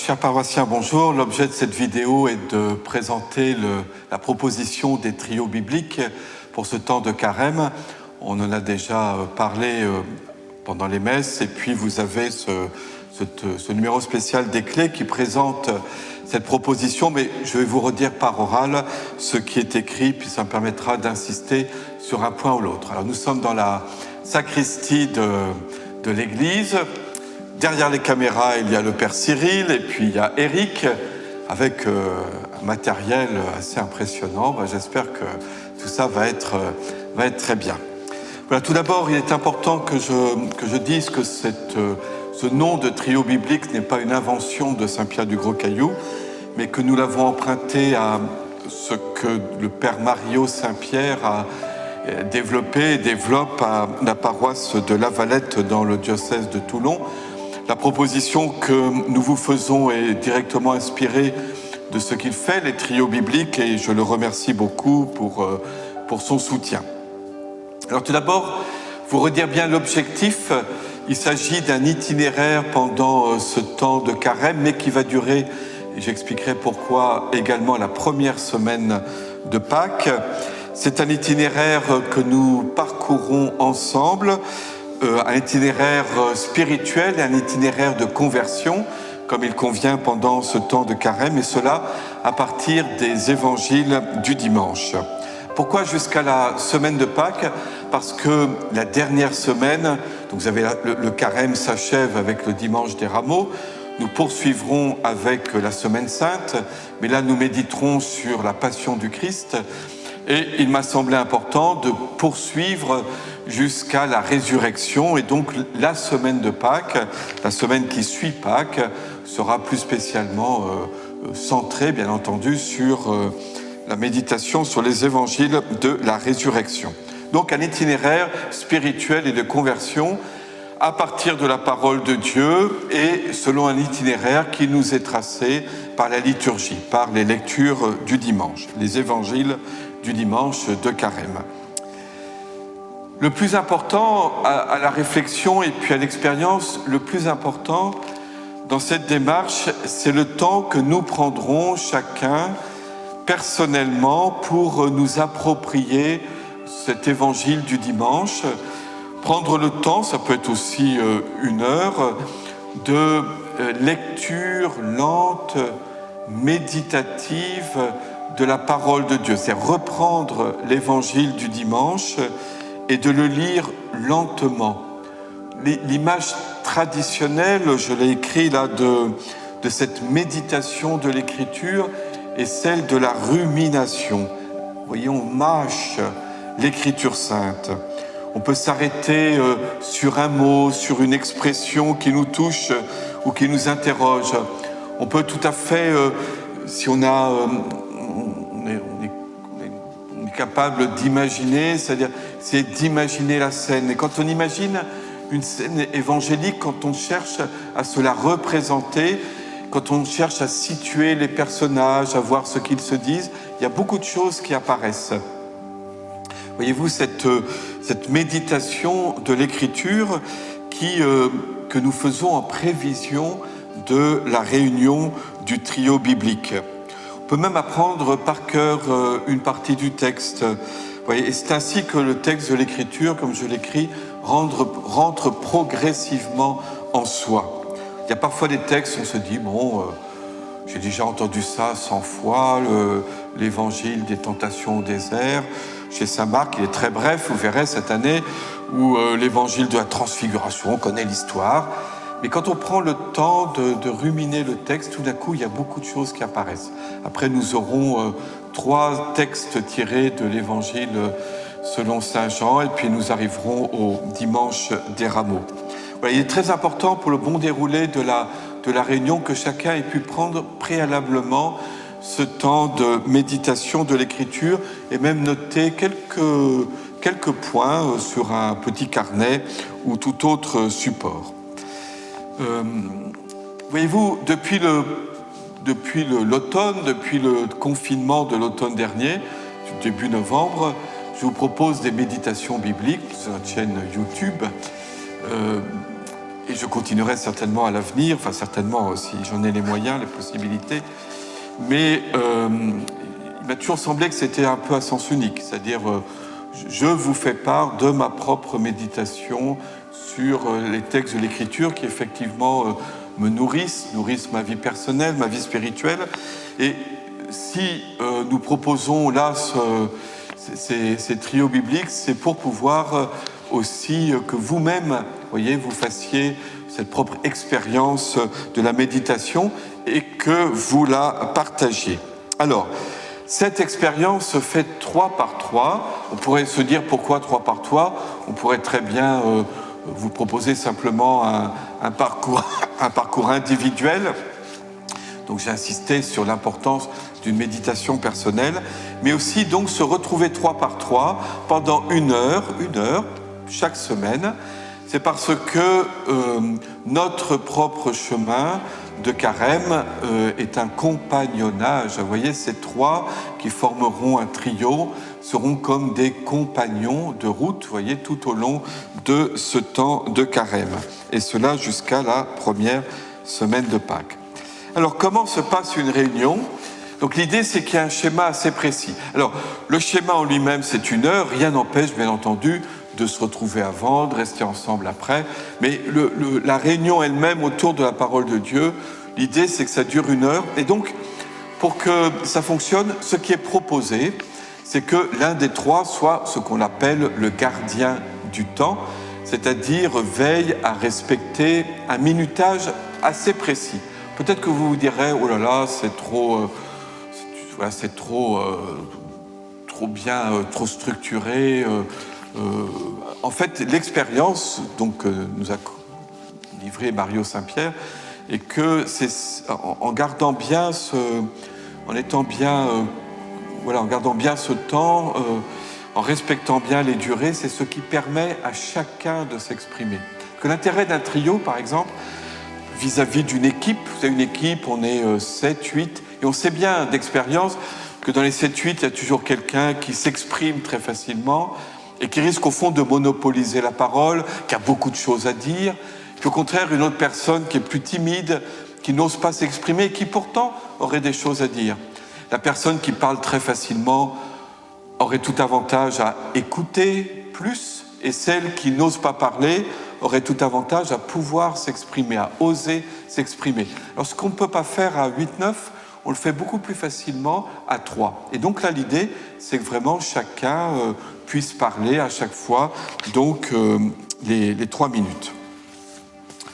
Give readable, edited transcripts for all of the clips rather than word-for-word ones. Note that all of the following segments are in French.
Chers paroissiens, bonjour. L'objet de cette vidéo est de présenter la proposition des trios bibliques pour ce temps de carême. On en a déjà parlé pendant les messes, et puis vous avez ce numéro spécial des clés qui présente cette proposition, mais je vais vous redire par oral ce qui est écrit, puis ça me permettra d'insister sur un point ou l'autre. Alors nous sommes dans la sacristie de l'église. Derrière les caméras, il y a le père Cyril et puis il y a Eric avec un matériel assez impressionnant. J'espère que tout ça va être très bien. Voilà, tout d'abord, il est important que je dise que ce nom de trio biblique n'est pas une invention de Saint-Pierre du Gros-Caillou, mais que nous l'avons emprunté à ce que le père Mario Saint-Pierre a développé et développe à la paroisse de La Valette dans le diocèse de Toulon. La proposition que nous vous faisons est directement inspirée de ce qu'il fait, les trios bibliques, et je le remercie beaucoup pour son soutien. Alors tout d'abord, vous redire bien l'objectif. Il s'agit d'un itinéraire pendant ce temps de carême, mais qui va durer, et j'expliquerai pourquoi, également la première semaine de Pâques. C'est un itinéraire que nous parcourons ensemble, un itinéraire spirituel et un itinéraire de conversion, comme il convient pendant ce temps de carême, et cela à partir des évangiles du dimanche. Pourquoi jusqu'à la semaine de Pâques? Parce que la dernière semaine, donc vous avez le carême s'achève avec le dimanche des rameaux, nous poursuivrons avec la semaine sainte, mais là nous méditerons sur la passion du Christ, et il m'a semblé important de poursuivre jusqu'à la résurrection, et donc la semaine de Pâques, la semaine qui suit Pâques, sera plus spécialement centrée, bien entendu, sur la méditation sur les évangiles de la résurrection. Donc un itinéraire spirituel et de conversion à partir de la parole de Dieu et selon un itinéraire qui nous est tracé par la liturgie, par les lectures du dimanche, les évangiles du dimanche de carême. Le plus important à la réflexion et puis à l'expérience, le plus important dans cette démarche, c'est le temps que nous prendrons chacun personnellement pour nous approprier cet évangile du dimanche. Prendre le temps, ça peut être aussi 1 heure, de lecture lente, méditative de la parole de Dieu. C'est reprendre l'évangile du dimanche et de le lire lentement. L'image traditionnelle, je l'ai écrit là, de cette méditation de l'écriture est celle de la rumination. Vous voyez, on mâche l'écriture sainte. On peut s'arrêter sur un mot, sur une expression qui nous touche ou qui nous interroge. On peut tout à fait, si on est capable d'imaginer, c'est d'imaginer la scène. Et quand on imagine une scène évangélique, quand on cherche à se la représenter, quand on cherche à situer les personnages, à voir ce qu'ils se disent, il y a beaucoup de choses qui apparaissent. Voyez-vous, cette méditation de l'écriture que nous faisons en prévision de la réunion du trio biblique. On peut même apprendre par cœur une partie du texte. Voyez, et c'est ainsi que le texte de l'écriture, comme je l'écris, rentre progressivement en soi. Il y a parfois des textes où on se dit, j'ai déjà entendu ça 100 fois, l'évangile des tentations au désert. Chez saint Marc, il est très bref, vous verrez cette année, ou l'évangile de la transfiguration, on connaît l'histoire. Mais quand on prend le temps de ruminer le texte, tout d'un coup, il y a beaucoup de choses qui apparaissent. Après, nous aurons 3 textes tirés de l'évangile selon saint Jean, et puis nous arriverons au dimanche des rameaux. Voilà, il est très important pour le bon déroulé de la réunion que chacun ait pu prendre préalablement ce temps de méditation de l'écriture et même noter quelques points sur un petit carnet ou tout autre support. Voyez-vous, depuis l'automne, depuis le confinement de l'automne dernier, début novembre, je vous propose des méditations bibliques sur notre chaîne YouTube. et je continuerai certainement à l'avenir, enfin certainement si j'en ai les moyens, les possibilités, mais il m'a toujours semblé que c'était un peu à sens unique, c'est-à-dire je vous fais part de ma propre méditation sur les textes de l'Écriture qui effectivement me nourrissent ma vie personnelle, ma vie spirituelle. Et si nous proposons là ces trios bibliques, c'est pour pouvoir aussi que vous-même, voyez, vous fassiez cette propre expérience de la méditation et que vous la partagiez. Alors, cette expérience se fait 3 par 3. On pourrait se dire pourquoi 3 par 3 ? On pourrait très bien vous proposer simplement un parcours individuel. Donc j'ai insisté sur l'importance d'une méditation personnelle, mais aussi donc se retrouver 3 par 3 pendant une heure chaque semaine. C'est parce que notre propre chemin de carême est un compagnonnage. Vous voyez, ces 3 qui formeront un trio seront comme des compagnons de route, vous voyez, tout au long de ce temps de carême. Et cela jusqu'à la première semaine de Pâques. Alors, comment se passe une réunion ? Donc, l'idée, c'est qu'il y a un schéma assez précis. Alors, le schéma en lui-même, c'est une heure. Rien n'empêche, bien entendu, de se retrouver avant, de rester ensemble après. Mais la réunion elle-même autour de la parole de Dieu, l'idée, c'est que ça dure une heure. Et donc, pour que ça fonctionne, ce qui est proposé, c'est que l'un des 3 soit ce qu'on appelle le gardien du temps, c'est-à-dire veille à respecter un minutage assez précis. Peut-être que vous vous direz, oh là là, c'est trop bien, trop structuré. En fait, l'expérience donc, nous a livré Mario Saint-Pierre, et que c'est en gardant bien en gardant bien ce temps, en respectant bien les durées, c'est ce qui permet à chacun de s'exprimer. Que l'intérêt d'un trio, par exemple, vis-à-vis d'une équipe, vous savez, une équipe, on est 7, 8, et on sait bien d'expérience que dans les 7, 8, il y a toujours quelqu'un qui s'exprime très facilement et qui risque au fond de monopoliser la parole, qui a beaucoup de choses à dire, puis au contraire, une autre personne qui est plus timide, qui n'ose pas s'exprimer, et qui pourtant aurait des choses à dire. La personne qui parle très facilement aurait tout avantage à écouter plus, et celle qui n'ose pas parler aurait tout avantage à pouvoir s'exprimer, à oser s'exprimer. Alors ce qu'on ne peut pas faire à 8-9, on le fait beaucoup plus facilement à 3. Et donc là, l'idée, c'est que vraiment chacun puisse parler à chaque fois, donc les 3 minutes.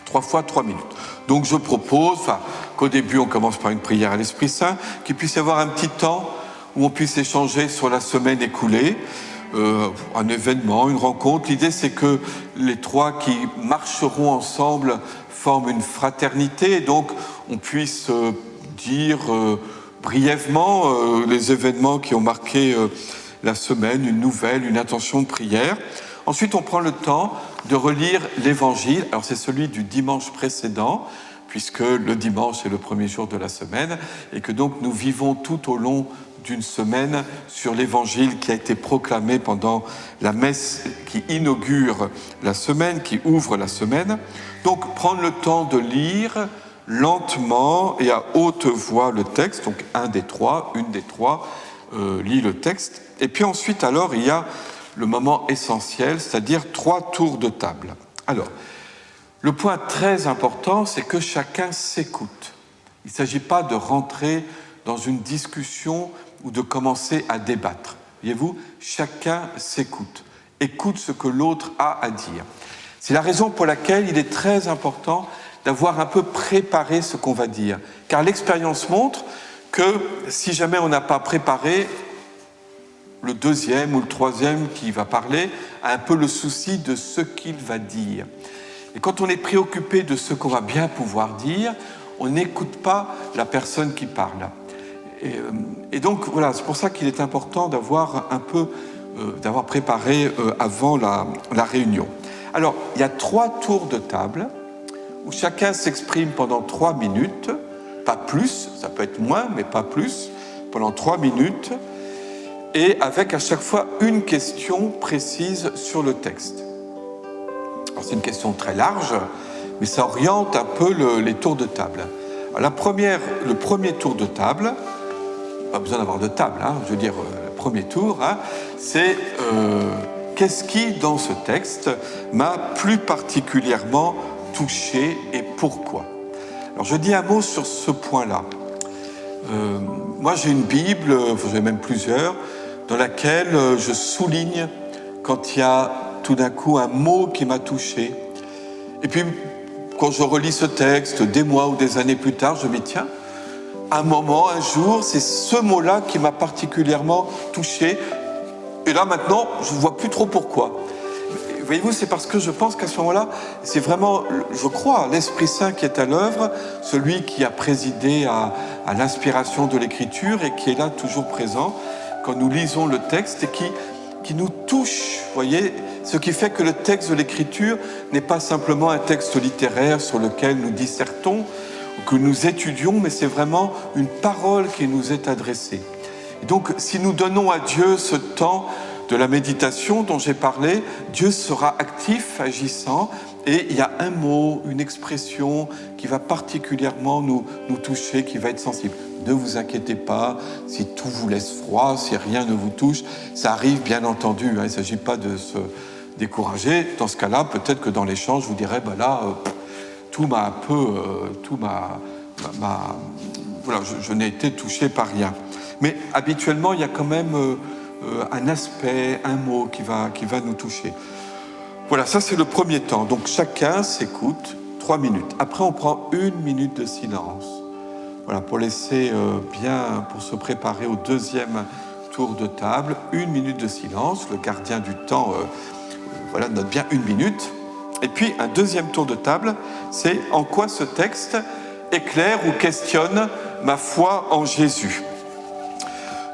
3 fois 3 minutes. Donc je propose qu'au début, on commence par une prière à l'Esprit Saint, qu'il puisse y avoir un petit temps où on puisse échanger sur la semaine écoulée, un événement, une rencontre. L'idée, c'est que les 3 qui marcheront ensemble forment une fraternité, donc on puisse dire brièvement les événements qui ont marqué la semaine, une nouvelle, une intention de prière. Ensuite, on prend le temps de relire l'Évangile. Alors, c'est celui du dimanche précédent, puisque le dimanche est le premier jour de la semaine, et que donc nous vivons tout au long d'une semaine sur l'Évangile qui a été proclamé pendant la messe qui inaugure la semaine, qui ouvre la semaine. Donc, prendre le temps de lire lentement et à haute voix le texte. Donc, une des trois lit le texte. Et puis ensuite, alors, il y a le moment essentiel, c'est-à-dire 3 tours de table. Alors, le point très important, c'est que chacun s'écoute. Il ne s'agit pas de rentrer dans une discussion ou de commencer à débattre. Voyez-vous, chacun s'écoute, écoute ce que l'autre a à dire. C'est la raison pour laquelle il est très important d'avoir un peu préparé ce qu'on va dire. Car l'expérience montre que si jamais on n'a pas préparé, le deuxième ou le troisième qui va parler a un peu le souci de ce qu'il va dire. Et quand on est préoccupé de ce qu'on va bien pouvoir dire, on n'écoute pas la personne qui parle. Et donc voilà, c'est pour ça qu'il est important d'avoir d'avoir préparé avant la réunion. Alors, il y a 3 tours de table où chacun s'exprime pendant 3 minutes, pas plus, ça peut être moins, mais pas plus, pendant 3 minutes, et avec à chaque fois une question précise sur le texte. Alors, c'est une question très large, mais ça oriente un peu les tours de table. Alors le premier tour de table, pas besoin d'avoir de table, hein, je veux dire, le premier tour, hein, c'est qu'est-ce qui, dans ce texte, m'a plus particulièrement touché et pourquoi? Alors je dis un mot sur ce point-là. Moi j'ai une Bible, j'en ai même plusieurs, dans laquelle je souligne quand il y a tout d'un coup un mot qui m'a touché. Et puis quand je relis ce texte des mois ou des années plus tard, je me dis tiens, un moment, un jour, c'est ce mot-là qui m'a particulièrement touché. Et là maintenant, je ne vois plus trop pourquoi. Voyez-vous, c'est parce que je pense qu'à ce moment-là, c'est vraiment, je crois, l'Esprit Saint qui est à l'œuvre, celui qui a présidé à l'inspiration de l'Écriture et qui est là toujours présent quand nous lisons le texte et qui nous touche, voyez, ce qui fait que le texte de l'Écriture n'est pas simplement un texte littéraire sur lequel nous dissertons ou que nous étudions, mais c'est vraiment une parole qui nous est adressée. Et donc, si nous donnons à Dieu ce temps de la méditation dont j'ai parlé, Dieu sera actif, agissant, et il y a un mot, une expression qui va particulièrement nous toucher, qui va être sensible. Ne vous inquiétez pas, si tout vous laisse froid, si rien ne vous touche, ça arrive bien entendu, hein, il ne s'agit pas de se décourager. Dans ce cas-là, peut-être que dans l'échange, je vous dirais, ben là, tout m'a un peu, voilà, je n'ai été touché par rien. Mais habituellement, il y a quand même un aspect, un mot qui va nous toucher. Voilà, ça c'est le premier temps. Donc chacun s'écoute 3 minutes. Après, on prend 1 minute de silence. Voilà, pour laisser pour se préparer au deuxième tour de table. 1 minute de silence. Le gardien du temps, voilà, note bien 1 minute. Et puis un deuxième tour de table, c'est en quoi ce texte éclaire ou questionne ma foi en Jésus.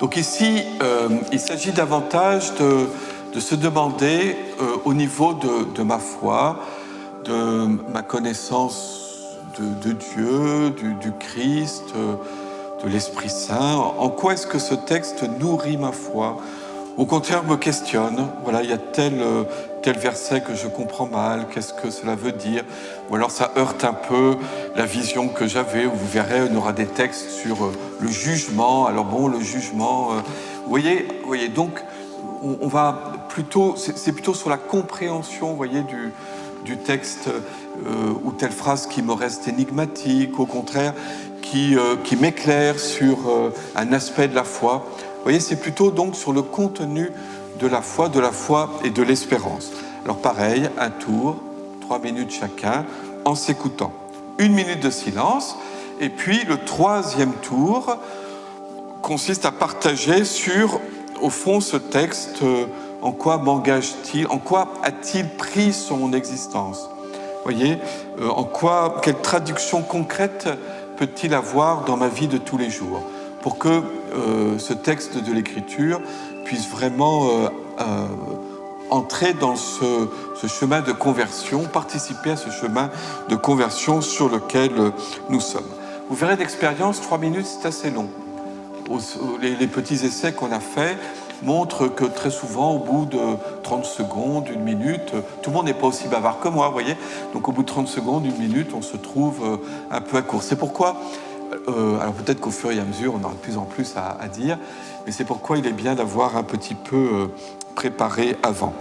Donc ici, il s'agit davantage de se demander au niveau de ma foi, de ma connaissance de Dieu, du Christ, de l'Esprit Saint. En quoi est-ce que ce texte nourrit ma foi? Au contraire, me questionne. Voilà, il y a tel verset que je comprends mal, qu'est-ce que cela veut dire? Ou alors ça heurte un peu la vision que j'avais, où vous verrez, on aura des textes sur le jugement. Alors bon, le jugement, vous voyez, donc on va plutôt, c'est plutôt sur la compréhension, vous voyez, du texte, ou telle phrase qui me reste énigmatique, au contraire, qui m'éclaire sur un aspect de la foi. Vous voyez, c'est plutôt donc sur le contenu de la foi et de l'espérance. Alors pareil, un tour, 3 minutes chacun, en s'écoutant. 1 minute de silence, et puis le troisième tour consiste à partager sur, au fond, ce texte, en quoi m'engage-t-il, en quoi a-t-il pris son existence? Vous voyez, quelle traduction concrète peut-il avoir dans ma vie de tous les jours, pour que ce texte de l'Écriture puisse vraiment entrer dans ce chemin de conversion, participer à ce chemin de conversion sur lequel nous sommes. Vous verrez d'expérience, 3 minutes, c'est assez long. Les petits essais qu'on a faits montrent que très souvent, au bout de 30 secondes, 1 minute, tout le monde n'est pas aussi bavard que moi, vous voyez. Donc au bout de 30 secondes, 1 minute, on se trouve un peu à court. C'est pourquoi, alors peut-être qu'au fur et à mesure, on aura de plus en plus à dire, mais c'est pourquoi il est bien d'avoir un petit peu préparé avant.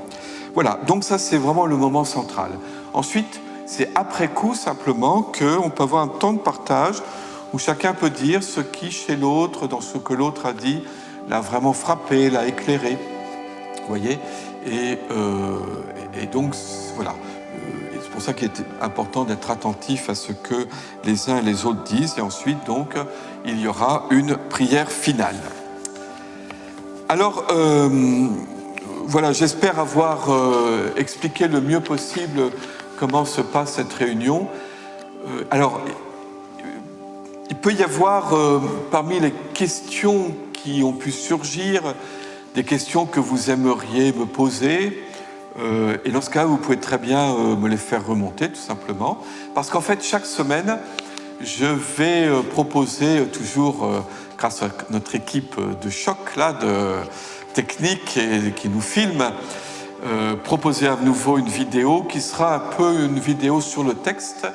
Voilà, donc ça c'est vraiment le moment central. Ensuite, c'est après coup simplement qu'on peut avoir un temps de partage où chacun peut dire ce qui chez l'autre, dans ce que l'autre a dit, l'a vraiment frappé, l'a éclairé. Vous voyez, et donc voilà. C'est pour ça qu'il est important d'être attentif à ce que les uns et les autres disent. Et ensuite, donc, il y aura une prière finale. Alors, voilà, j'espère avoir expliqué le mieux possible comment se passe cette réunion. Alors, il peut y avoir, parmi les questions qui ont pu surgir, des questions que vous aimeriez me poser. Et dans ce cas, vous pouvez très bien me les faire remonter, tout simplement. Parce qu'en fait, chaque semaine, je vais proposer toujours, grâce à notre équipe de choc, là, de technique et qui nous filme, proposer à nouveau une vidéo qui sera un peu une vidéo sur le texte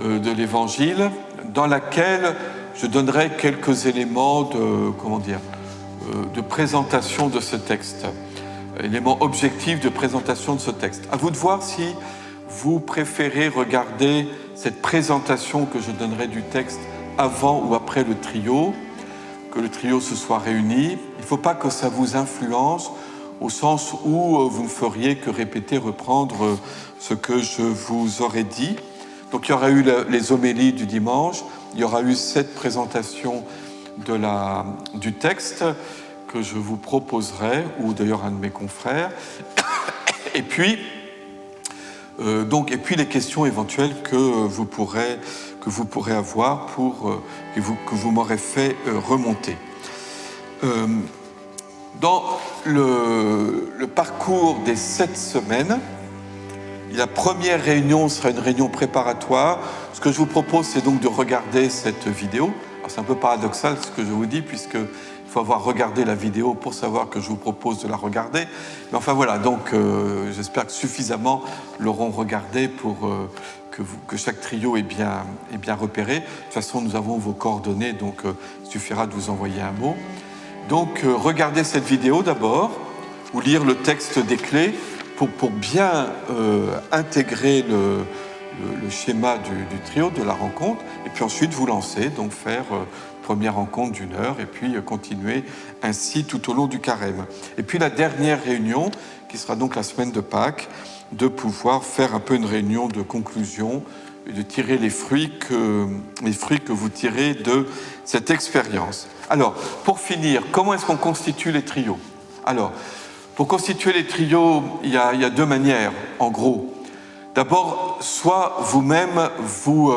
de l'Évangile, dans laquelle je donnerai quelques éléments de présentation de ce texte, éléments objectifs de présentation de ce texte. À vous de voir si vous préférez regarder cette présentation que je donnerai du texte avant ou après le trio, que le trio se soit réuni. Il ne faut pas que ça vous influence au sens où vous ne feriez que répéter, reprendre ce que je vous aurais dit. Donc il y aura eu les homélies du dimanche, il y aura eu cette présentation du texte que je vous proposerai, ou d'ailleurs un de mes confrères, et puis les questions éventuelles que vous pourrez avoir que vous m'aurez fait remonter. Dans le parcours des 7 semaines, la première réunion sera une réunion préparatoire. Ce que je vous propose, c'est donc de regarder cette vidéo. Alors, c'est un peu paradoxal ce que je vous dis, puisqu'il faut avoir regardé la vidéo pour savoir que je vous propose de la regarder. Mais enfin voilà, donc j'espère que suffisamment l'auront regardé pour que chaque trio est bien repéré. De toute façon, nous avons vos coordonnées, donc il suffira de vous envoyer un mot. Donc regardez cette vidéo d'abord, ou lire le texte des clés pour bien intégrer le schéma du trio, de la rencontre, et puis ensuite vous lancer, donc faire première rencontre d'1 heure, et puis continuer ainsi tout au long du carême. Et puis la dernière réunion, qui sera donc la semaine de Pâques, de pouvoir faire un peu une réunion de conclusion et de tirer les fruits que vous tirez de cette expérience. Alors, pour finir, comment est-ce qu'on constitue les trios? Alors, pour constituer les trios, il y a 2 manières, en gros. D'abord, soit vous-même, vous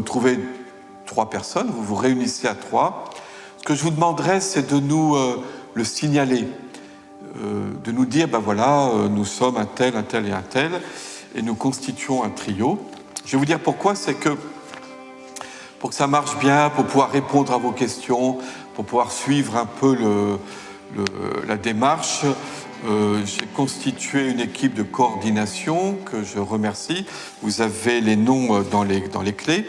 trouvez 3 personnes, vous vous réunissez à 3. Ce que je vous demanderai, c'est de nous le signaler, de nous dire, voilà, nous sommes un tel et un tel, et nous constituons un trio. Je vais vous dire pourquoi, c'est que pour que ça marche bien, pour pouvoir répondre à vos questions, pour pouvoir suivre un peu la démarche, j'ai constitué une équipe de coordination que je remercie. Vous avez les noms dans les clés.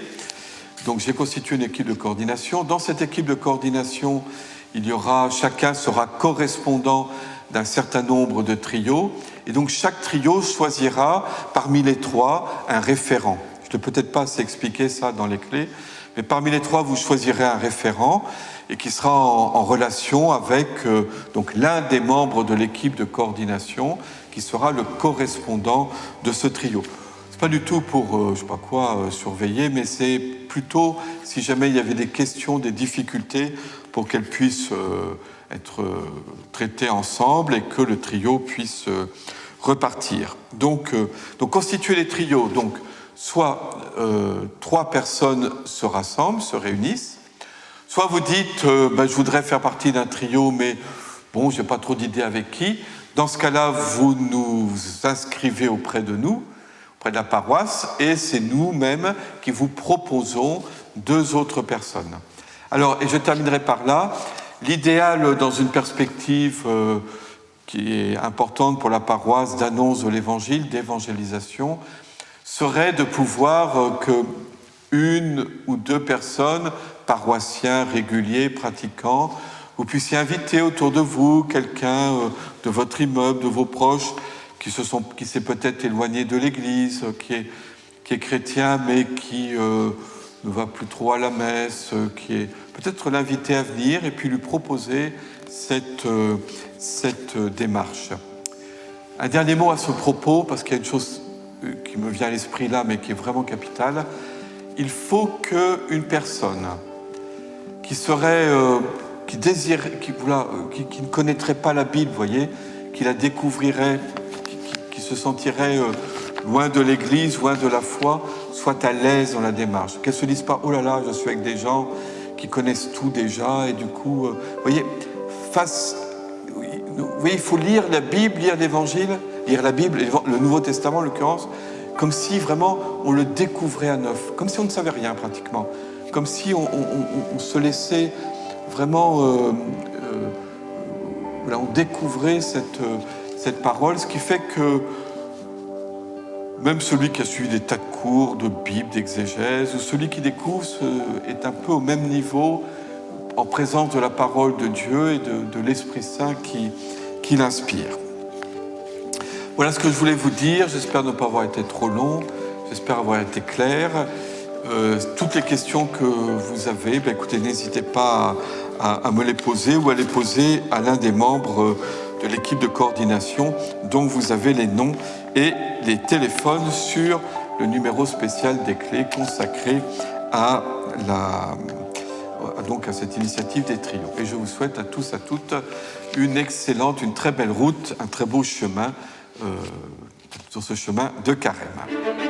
Donc j'ai constitué une équipe de coordination. Dans cette équipe de coordination, chacun sera correspondant d'un certain nombre de trios. Et donc chaque trio choisira parmi les 3 un référent. Je ne peux peut-être pas assez expliquer ça dans les clés, mais parmi les 3, vous choisirez un référent et qui sera en relation avec donc l'un des membres de l'équipe de coordination qui sera le correspondant de ce trio. C'est pas du tout pour, surveiller, mais c'est plutôt si jamais il y avait des questions, des difficultés, pour qu'elles puissent être traitées ensemble et que le trio puisse repartir. Donc constituer les trios, donc soit 3 personnes se rassemblent, se réunissent, soit vous dites je voudrais faire partie d'un trio, mais bon, j'ai pas trop d'idées avec qui. Dans ce cas-là, vous nous inscrivez auprès de nous, auprès de la paroisse, et c'est nous-mêmes qui vous proposons 2 autres personnes. Alors, et je terminerai par là, l'idéal dans une perspective qui est importante pour la paroisse d'annonce de l'Évangile, d'évangélisation, serait de pouvoir que 1 ou 2 personnes, paroissiens réguliers, pratiquants, vous puissiez inviter autour de vous quelqu'un de votre immeuble, de vos proches, qui s'est peut-être éloigné de l'Église, qui est chrétien, mais qui ne va plus trop à la messe, qui est peut-être l'inviter à venir et puis lui proposer cette démarche. Un dernier mot à ce propos, parce qu'il y a une chose qui me vient à l'esprit là, mais qui est vraiment capitale. Il faut qu'une personne qui ne connaîtrait pas la Bible, voyez, qui la découvrirait, qui se sentirait loin de l'Église, loin de la foi, soit à l'aise dans la démarche. Qu'elle ne se dise pas « Oh là là, je suis avec des gens qui connaissent tout déjà » et du coup, voyez, il faut lire la Bible, lire l'Évangile, lire la Bible, le Nouveau Testament en l'occurrence, comme si vraiment on le découvrait à neuf, comme si on ne savait rien pratiquement, comme si on se laissait vraiment, on découvrait cette parole, ce qui fait que même celui qui a suivi des tas de cours de Bible, d'exégèse, ou celui qui découvre est un peu au même niveau en présence de la parole de Dieu et de l'Esprit Saint qui l'inspire. Voilà ce que je voulais vous dire. J'espère ne pas avoir été trop long. J'espère avoir été clair. Toutes les questions que vous avez, écoutez, n'hésitez pas à me les poser ou à les poser à l'un des membres de l'équipe de coordination dont vous avez les noms et les téléphones sur le numéro spécial des clés consacré à cette initiative des trios. Et je vous souhaite à tous, à toutes, une très belle route, un très beau chemin sur ce chemin de Carême.